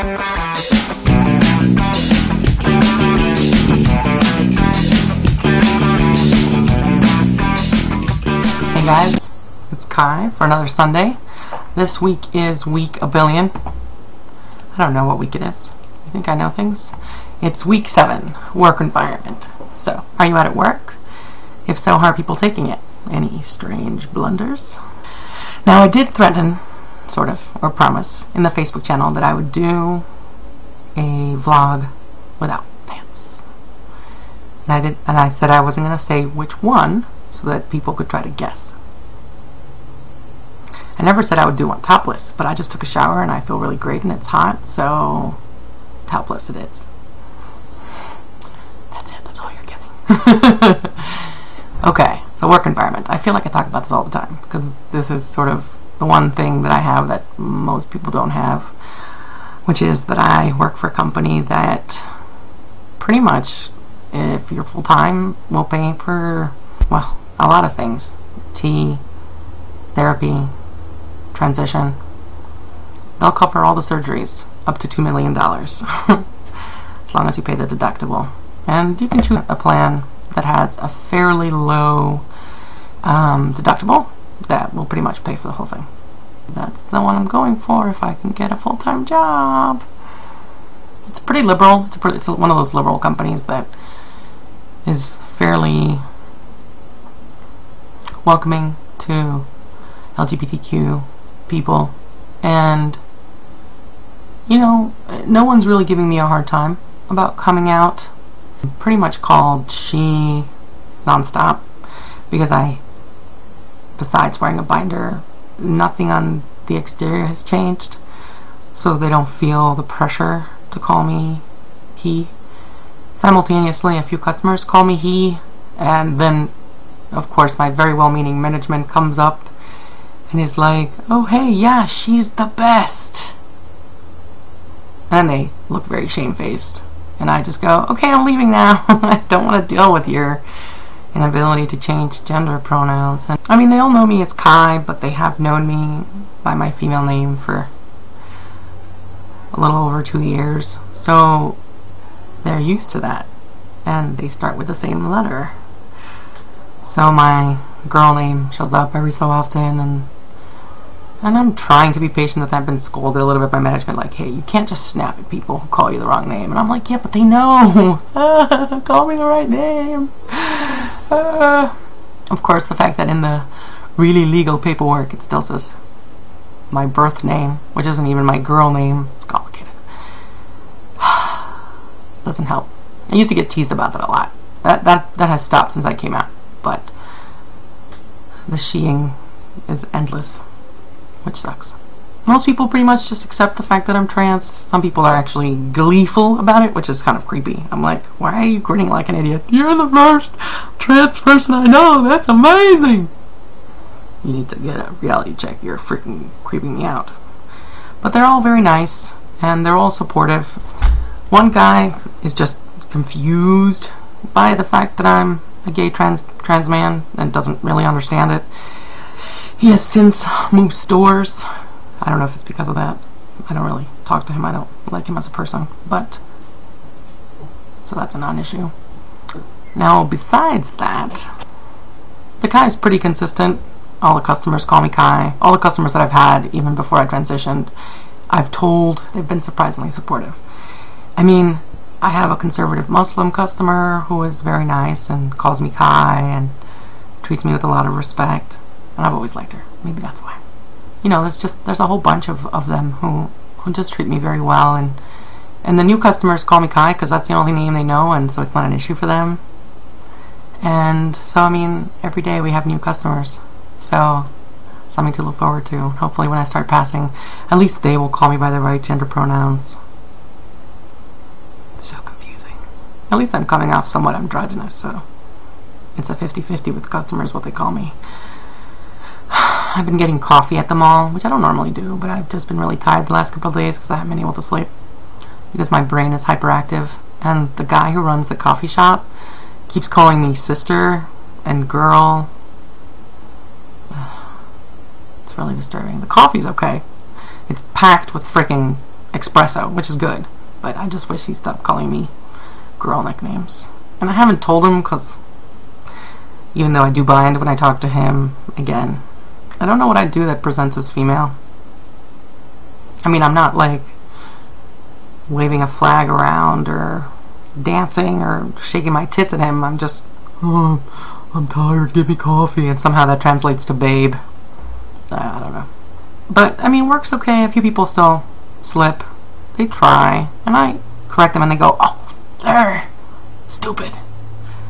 Hey guys, it's Kai for another Sunday. This week is week a billion. I don't know what week it is. You think I know things? It's week 7, work environment. So, are you out at work? If so, how are people taking it? Any strange blunders? Now, I did threaten, sort of, or promise, in the Facebook channel that I would do a vlog without pants. And I said I wasn't going to say which one, so that people could try to guess. I never said I would do one topless, but I just took a shower and I feel really great and it's hot, so topless it is. That's it, that's all you're getting. Okay, so work environment. I feel like I talk about this all the time, because this is sort of the one thing that I have that most people don't have, which is that I work for a company that pretty much, if you're full-time, will pay for, well, a lot of things. Tea, therapy, transition. They'll cover all the surgeries up to $2 million as long as you pay the deductible. And you can choose a plan that has a fairly low deductible that will pretty much pay for the whole thing. That's the one I'm going for if I can get a full-time job. It's pretty liberal. It's one of those liberal companies that is fairly welcoming to LGBTQ people, and you know, no one's really giving me a hard time about coming out. I'm pretty much called she nonstop, because besides wearing a binder, nothing on the exterior has changed, so they don't feel the pressure to call me he. Simultaneously, a few customers call me he, and then of course my very well-meaning management comes up and is like, oh hey, yeah, she's the best. And they look very shamefaced, and I just go, okay, I'm leaving now. I don't want to deal with your inability to change gender pronouns. And I mean, they all know me as Kai, but they have known me by my female name for a little over 2 years, so they're used to that, and they start with the same letter. So my girl name shows up every so often, and I'm trying to be patient with that. I've been scolded a little bit by management, like, hey, you can't just snap at people who call you the wrong name. And I'm like, yeah, but they know. Call me the right name. Of course, the fact that in the really legal paperwork it still says my birth name, which isn't even my girl name, it's complicated. Doesn't help. I used to get teased about that a lot. That has stopped since I came out, but the sheing is endless, which sucks. Most people pretty much just accept the fact that I'm trans. Some people are actually gleeful about it, which is kind of creepy. I'm like, why are you grinning like an idiot? You're the first trans person I know. That's amazing. You need to get a reality check. You're freaking creeping me out. But they're all very nice, and they're all supportive. One guy is just confused by the fact that I'm a gay trans man and doesn't really understand it. He has since moved stores. I don't know if it's because of that. I don't really talk to him. I don't like him as a person, but so that's a non-issue. Now, besides that, the Kai is pretty consistent. All the customers call me Kai. All the customers that I've had, even before I transitioned, I've told they've been surprisingly supportive. I mean, I have a conservative Muslim customer who is very nice and calls me Kai and treats me with a lot of respect, and I've always liked her. Maybe that's why. You know, there's a whole bunch of them who just treat me very well, and the new customers call me Kai because that's the only name they know, and so it's not an issue for them. And so, I mean, every day we have new customers, so something to look forward to. Hopefully when I start passing, at least they will call me by the right gender pronouns. It's so confusing. At least I'm coming off somewhat androgynous, so it's a 50-50 with customers what they call me. I've been getting coffee at the mall, which I don't normally do, but I've just been really tired the last couple of days because I haven't been able to sleep because my brain is hyperactive, and the guy who runs the coffee shop keeps calling me sister and girl. It's really disturbing. The coffee's okay. It's packed with freaking espresso, which is good. But I just wish he stopped calling me girl nicknames. And I haven't told him because even though I do bind when I talk to him, again, I don't know what I'd do that presents as female. I mean, I'm not like waving a flag around or dancing or shaking my tits at him. I'm just, oh, I'm tired, give me coffee, and somehow that translates to babe. I don't know. But, I mean, work's okay. A few people still slip. They try, and I correct them, and they go, oh, there, stupid.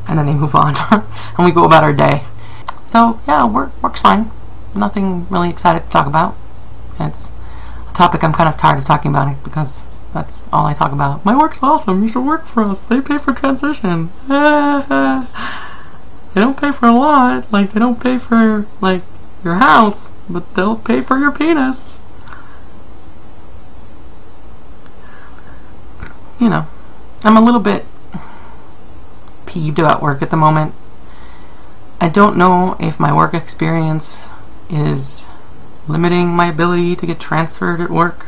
And then they move on, and we go about our day. So, yeah, work's fine. Nothing really excited to talk about. It's a topic I'm kind of tired of talking about it because that's all I talk about. My work's awesome. You should work for us. They pay for transition. They don't pay for a lot. Like, they don't pay for, like, your house, but they'll pay for your penis. You know, I'm a little bit peeved about work at the moment. I don't know if my work experience is limiting my ability to get transferred at work,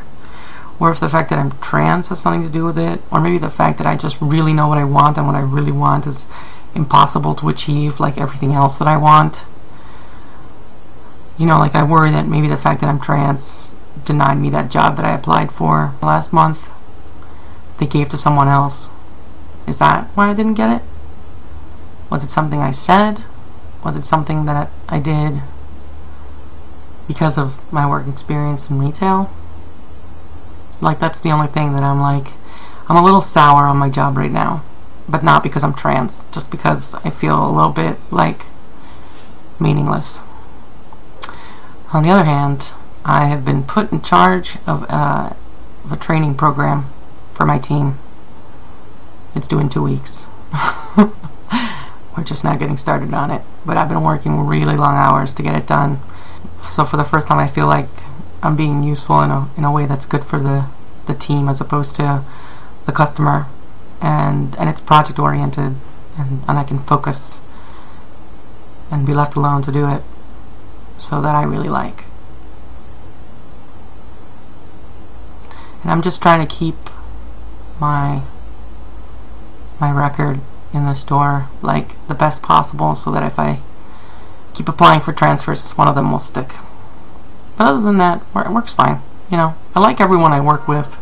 or if the fact that I'm trans has something to do with it, or maybe the fact that I just really know what I want, and what I really want is impossible to achieve like everything else that I want. You know, like I worry that maybe the fact that I'm trans denied me that job that I applied for last month. They gave to someone else. Is that why I didn't get it? Was it something I said? Was it something that I did because of my work experience in retail? Like, that's the only thing that I'm like, I'm a little sour on my job right now. But not because I'm trans, just because I feel a little bit like meaningless. On the other hand, I have been put in charge of a training program for my team. It's due in 2 weeks. We're just now getting started on it, but I've been working really long hours to get it done. So for the first time I feel like I'm being useful in a way that's good for the team as opposed to the customer, and it's project oriented, and I can focus and be left alone to do it. So that I really like. And I'm just trying to keep my record in the store like the best possible, so that if I keep applying for transfers, one of them will stick. But other than that, it works fine. You know, I like everyone I work with,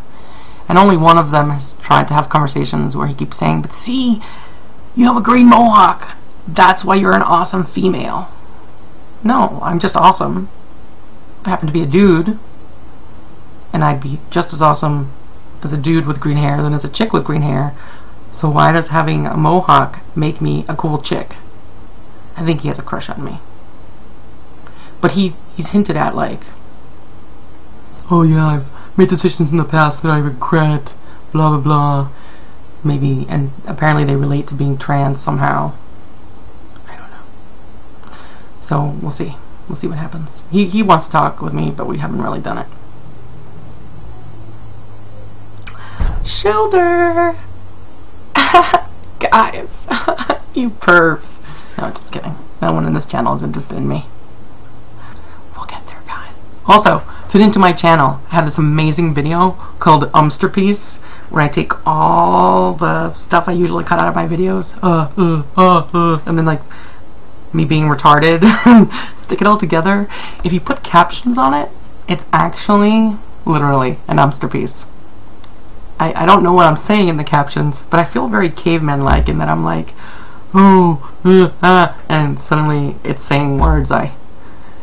and only one of them has tried to have conversations where he keeps saying, but see, you have a green mohawk, that's why you're an awesome female. No, I'm just awesome. I happen to be a dude, and I'd be just as awesome as a dude with green hair than as a chick with green hair. So why does having a mohawk make me a cool chick? I think he has a crush on me. But he's hinted at like, oh yeah, I've made decisions in the past that I regret, blah blah blah. Maybe, and apparently they relate to being trans somehow. I don't know. So we'll see. We'll see what happens. He wants to talk with me, but we haven't really done it. Shoulder! Guys, you pervs. No, just kidding. No one in this channel is interested in me. We'll get there, guys. Also, tune into my channel. I have this amazing video called Umsterpiece, where I take all the stuff I usually cut out of my videos, and then like me being retarded, stick it all together. If you put captions on it, it's actually literally an Umsterpiece. I don't know what I'm saying in the captions, but I feel very caveman-like in that I'm like, oh, and suddenly it's saying words.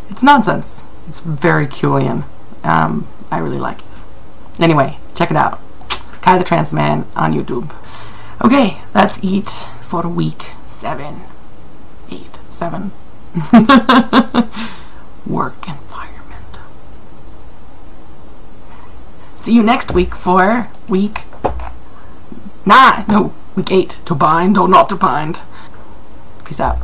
It's nonsense. It's very Kulian. I really like it. Anyway, check it out. Kai the Trans Man on YouTube. Okay, that's it for week 7. 8, 7. Work environment. See you next week for week 9. No, week 8. To bind or not to bind. Peace out.